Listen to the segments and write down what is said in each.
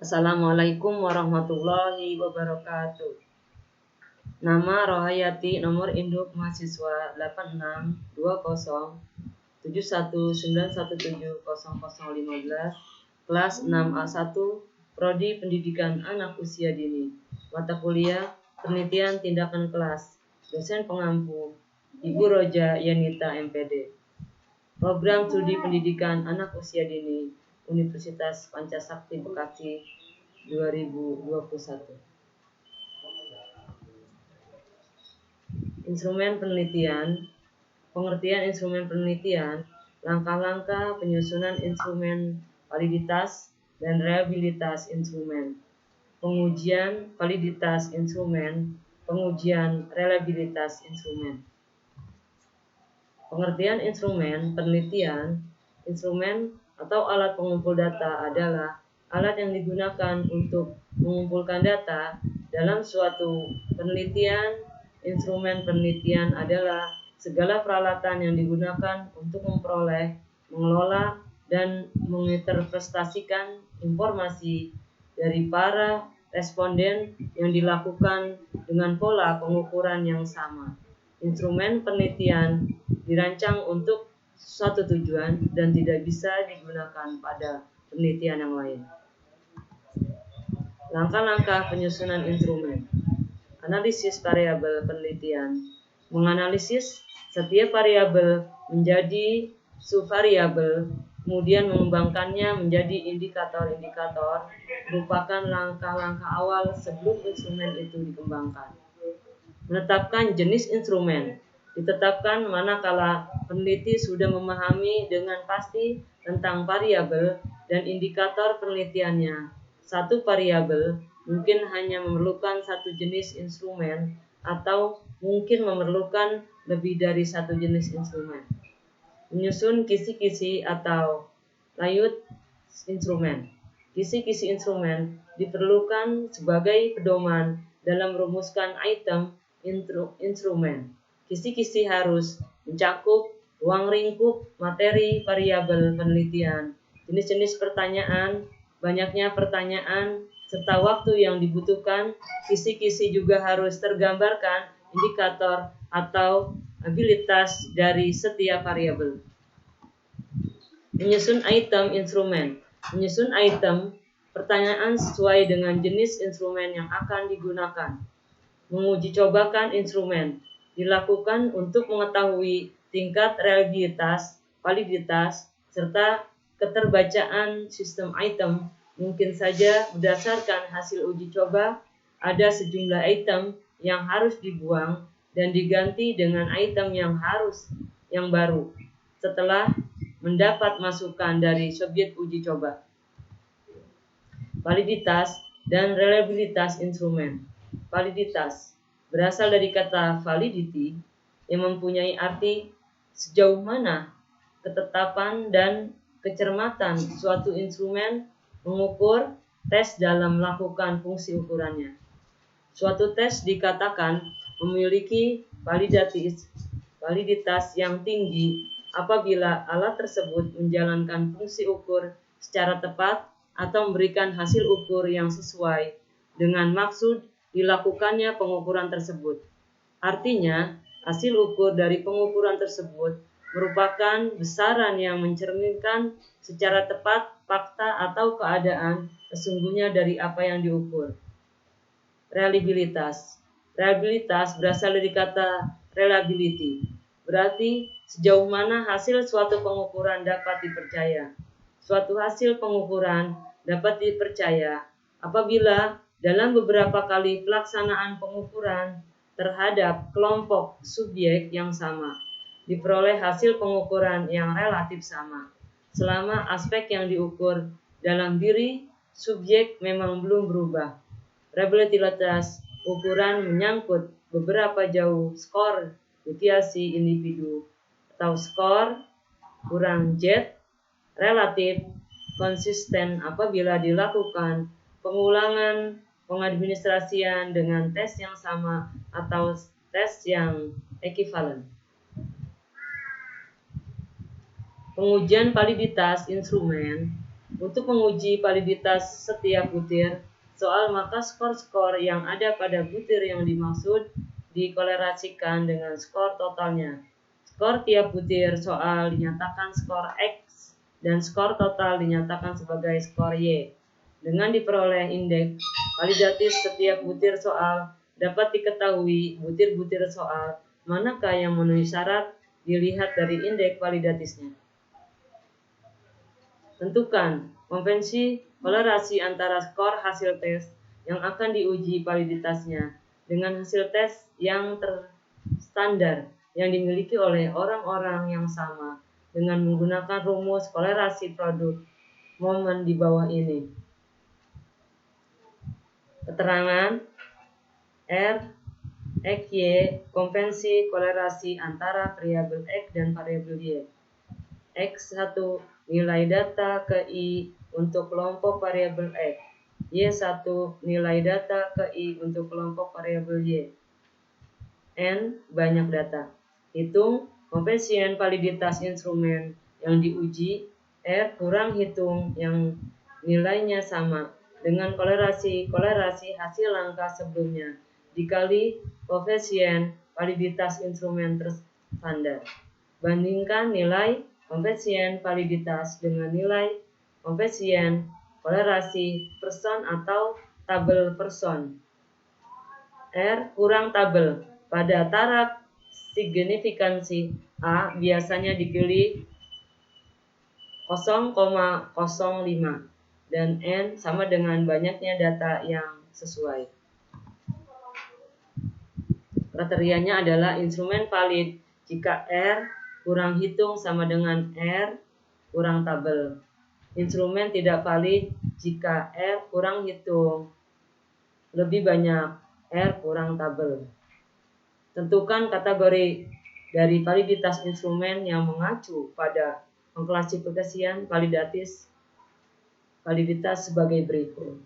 Assalamualaikum warahmatullahi wabarakatuh. Nama Rohayati, nomor induk mahasiswa 86200719170015, kelas 6A1, Prodi Pendidikan Anak Usia Dini, mata kuliah Penelitian Tindakan Kelas, dosen pengampu Ibu Roja Yanita MPD. Program Studi Pendidikan Anak Usia Dini, Universitas Pancasakti Bekasi 2021. Instrumen penelitian. Pengertian instrumen penelitian, langkah-langkah penyusunan instrumen validitas dan reliabilitas instrumen, pengujian validitas instrumen, pengujian reliabilitas instrumen. Pengertian instrumen penelitian. Instrumen atau alat pengumpul data adalah alat yang digunakan untuk mengumpulkan data dalam suatu penelitian. Instrumen penelitian adalah segala peralatan yang digunakan untuk memperoleh, mengelola, dan menginterpretasikan informasi dari para responden yang dilakukan dengan pola pengukuran yang sama. Instrumen penelitian dirancang untuk suatu tujuan dan tidak bisa digunakan pada penelitian yang lain. Langkah-langkah penyusunan instrumen. Analisis variabel penelitian. Menganalisis setiap variabel menjadi subvariabel, kemudian mengembangkannya menjadi indikator-indikator, merupakan langkah-langkah awal sebelum instrumen itu dikembangkan. Menetapkan jenis instrumen. Ditetapkan manakala peneliti sudah memahami dengan pasti tentang variabel dan indikator penelitiannya. Satu variabel mungkin hanya memerlukan satu jenis instrumen atau mungkin memerlukan lebih dari satu jenis instrumen. Menyusun kisi-kisi atau layout instrumen. Kisi-kisi instrumen diperlukan sebagai pedoman dalam merumuskan item instrumen. Kisi-kisi harus mencakup ruang lingkup materi variabel penelitian, jenis-jenis pertanyaan, banyaknya pertanyaan, serta waktu yang dibutuhkan. Kisi-kisi juga harus tergambarkan indikator atau abilitas dari setiap variabel. Menyusun item instrumen. Menyusun item pertanyaan sesuai dengan jenis instrumen yang akan digunakan. Menguji cobakan instrumen dilakukan untuk mengetahui tingkat reliabilitas, validitas, serta keterbacaan sistem item. Mungkin saja berdasarkan hasil uji coba, ada sejumlah item yang harus dibuang dan diganti dengan item yang baru setelah mendapat masukan dari subjek uji coba. Validitas dan reliabilitas instrumen. Validitas berasal dari kata validity yang mempunyai arti sejauh mana ketetapan dan kecermatan suatu instrumen mengukur tes dalam melakukan fungsi ukurannya. Suatu tes dikatakan memiliki validitas yang tinggi apabila alat tersebut menjalankan fungsi ukur secara tepat atau memberikan hasil ukur yang sesuai dengan maksud dilakukannya pengukuran tersebut. Artinya, hasil ukur dari pengukuran tersebut merupakan besaran yang mencerminkan secara tepat fakta atau keadaan sesungguhnya dari apa yang diukur. Reliabilitas. Reliabilitas berasal dari kata reliability, berarti sejauh mana hasil suatu pengukuran dapat dipercaya. Suatu hasil pengukuran dapat dipercaya apabila dalam beberapa kali pelaksanaan pengukuran terhadap kelompok subjek yang sama, diperoleh hasil pengukuran yang relatif sama, selama aspek yang diukur dalam diri subjek memang belum berubah. Reliabilitas ukuran menyangkut beberapa jauh skor deviasi individu atau skor kurang Z relatif konsisten apabila dilakukan pengulangan pengadministrasian dengan tes yang sama atau tes yang ekivalen. Pengujian validitas instrumen. Untuk menguji validitas setiap butir soal, maka skor-skor yang ada pada butir yang dimaksud dikolerasikan dengan skor totalnya. Skor tiap butir soal dinyatakan skor X dan skor total dinyatakan sebagai skor Y. Dengan diperoleh indeks validatis setiap butir soal, dapat diketahui butir-butir soal manakah yang memenuhi syarat dilihat dari indeks validatisnya. Tentukan konvensi kolerasi antara skor hasil tes yang akan diuji validitasnya dengan hasil tes yang terstandar yang dimiliki oleh orang-orang yang sama dengan menggunakan rumus kolerasi produk momen di bawah ini. Keterangan R, X, Y, konvensi kolerasi antara variabel X dan variabel Y. X1 nilai data ke I untuk kelompok variabel X, Y1 nilai data ke I untuk kelompok variabel Y. N banyak data. Hitung koefisien validitas instrumen yang diuji. R kurang hitung yang nilainya sama dengan kolerasi hasil langkah sebelumnya dikali koefisien validitas instrumen terstandar. Bandingkan nilai koefisien validitas dengan nilai koefisien kolerasi person atau tabel person. R kurang tabel. Pada taraf signifikansi A biasanya dipilih 0,05 dan N sama dengan banyaknya data yang sesuai. Kriterianya adalah instrumen valid jika R kurang hitung sama dengan R kurang tabel. Instrumen tidak valid jika R kurang hitung lebih banyak R kurang tabel. Tentukan kategori dari validitas instrumen yang mengacu pada pengklasifikasian validitas sebagai berikut.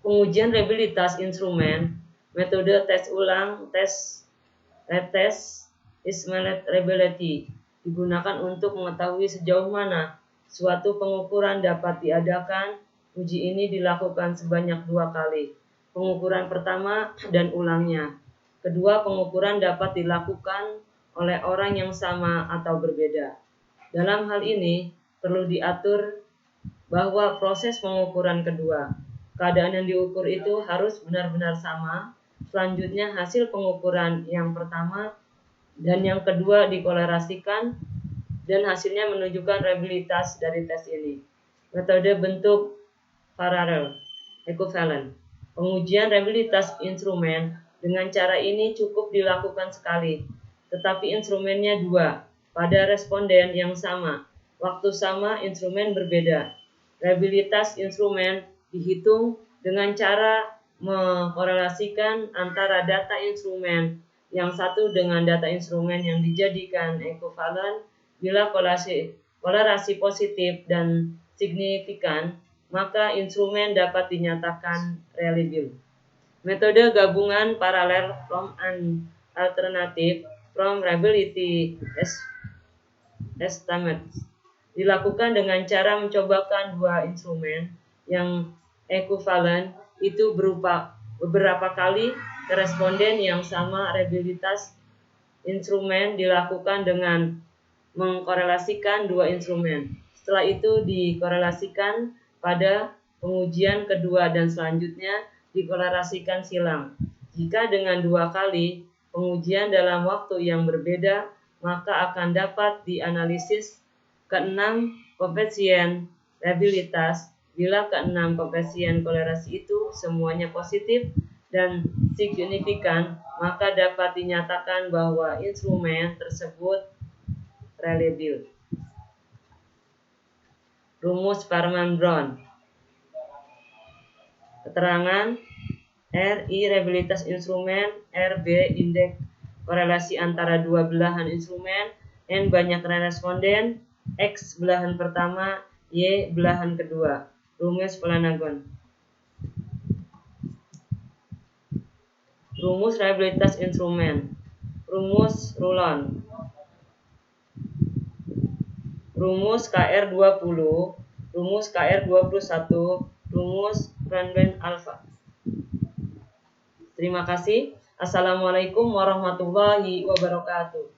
Pengujian reliabilitas instrumen, metode tes ulang, retest reliability digunakan untuk mengetahui sejauh mana suatu pengukuran dapat diadakan. Uji ini dilakukan sebanyak 2 kali. Pengukuran pertama dan ulangnya. Kedua pengukuran dapat dilakukan oleh orang yang sama atau berbeda. Dalam hal ini perlu diatur bahwa proses pengukuran kedua, keadaan yang diukur itu harus benar-benar sama. Selanjutnya hasil pengukuran yang pertama dan yang kedua dikolerasikan dan hasilnya menunjukkan reliabilitas dari tes ini. Metode bentuk paralel, equivalent. Pengujian reliabilitas instrumen dengan cara ini cukup dilakukan sekali, tetapi instrumennya 2 pada responden yang sama, waktu sama, instrumen berbeda. Reliabilitas instrumen dihitung dengan cara mengkorelasikan antara data instrumen yang satu dengan data instrumen yang dijadikan ekuivalen. Bila kolerasi positif dan signifikan, maka instrumen dapat dinyatakan reliable. Metode gabungan paralel from an alternative from reliability estimates dilakukan dengan cara mencobakan 2 instrumen yang ekuivalen itu beberapa kali ke responden yang sama. Reliabilitas instrumen dilakukan dengan mengkorelasikan 2 instrumen. Setelah itu dikorelasikan pada pengujian kedua dan selanjutnya dikolerasikan silang. Jika dengan 2 kali pengujian dalam waktu yang berbeda, maka akan dapat dianalisis ke-6 koefisien reliabilitas. Bila ke-6 koefisien kolerasi itu semuanya positif dan signifikan, maka dapat dinyatakan bahwa instrumen tersebut reliable. Rumus Farman-Brown. Keterangan RI reliabilitas instrumen, RB indeks korelasi antara 2 belahan instrumen, N banyak responden, X belahan pertama, Y belahan kedua. Rumus Flanagan. Rumus reliabilitas instrumen. Rumus Rulon. rumus KR20, rumus KR21, rumus Cranband alfa. Terima kasih. Assalamualaikum warahmatullahi wabarakatuh.